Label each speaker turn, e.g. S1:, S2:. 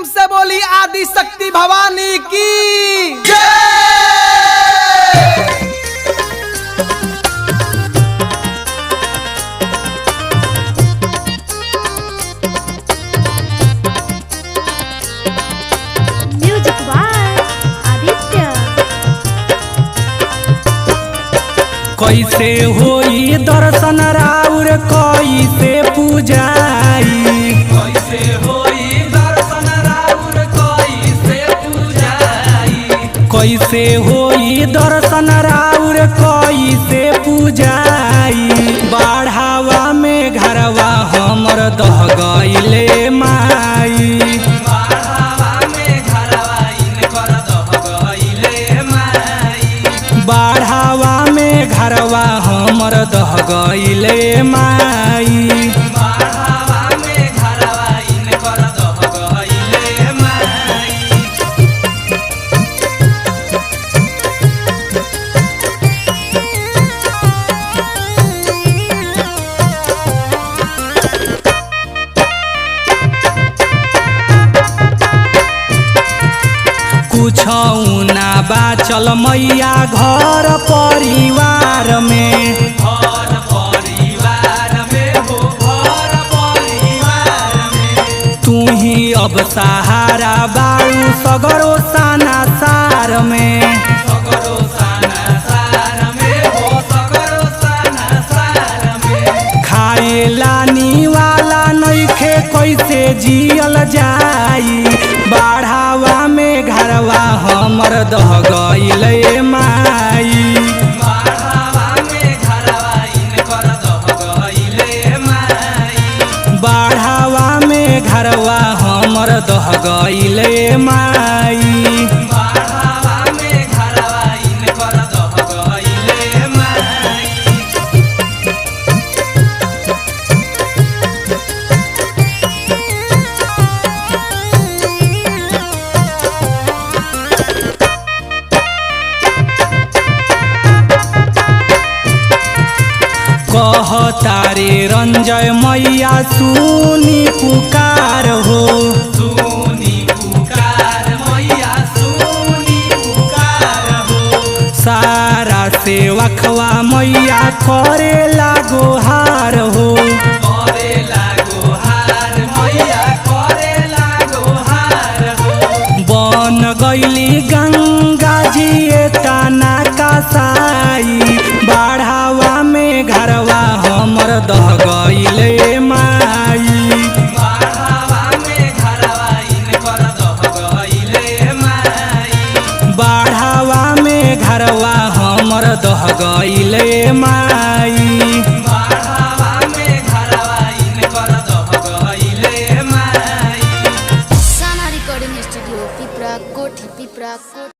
S1: से बोली आदि शक्ति भवानी की जय।
S2: Music by Aditya.
S3: कैसे होई दर्शन राउर कैसे पूजाई, कैसे होई दर्शन राउर कैसे पूजाई, कैसे होई दर्शन राउर कैसे पूजाई। बाढ़ावा में घरवा हमर दह गइले माई, बाढ़ावा में घरवा इनकर दह गइले माई, बाढ़ावा में घरवा हमर दह गइले माई, बाढ़ावा में घरवा इनकर दह गइले माई। कुछौ ना बाचल मैया घर परिवार में, घर परिवार में हो, घर परिवार में। तू ही अब सहारा बारू सगरो साना सार में, सगरो साना सार में हो, सगरो साना सार में। खाए लानी वाला नइखे कैसे जियल जाई। बाढ़ावा में घरवा हमर दह गइले माई, बाढ़ावा में घरवा इनकर दह गइले माई, बाढ़ावा में घरवा हमर दह गइले माई, बाढ़ावा में घरवा इनकर दह गइले माई। कहतारे रंजय मैया सुनी पुकार हो, सुनी पुकार मैया सुनी पुकार हो। सारा सेवकवा मैया करे लागोहार हो, करे लागोहार मैया करे लागोहार हो। बन गइली गंगा जी तना कसाई। बाढ़ावा में घरवा हमर दह गइले माई, बाढ़ावा में घरवा इनकर दह गइले माई, बाढ़ावा में घरवा हमर दह गइले माई, बाढ़ावा में घरवा इनकर दह गइले माई।
S2: साना रिकॉर्डिंग स्टूडियो पिपरा कोठी, पिपरा कोठी।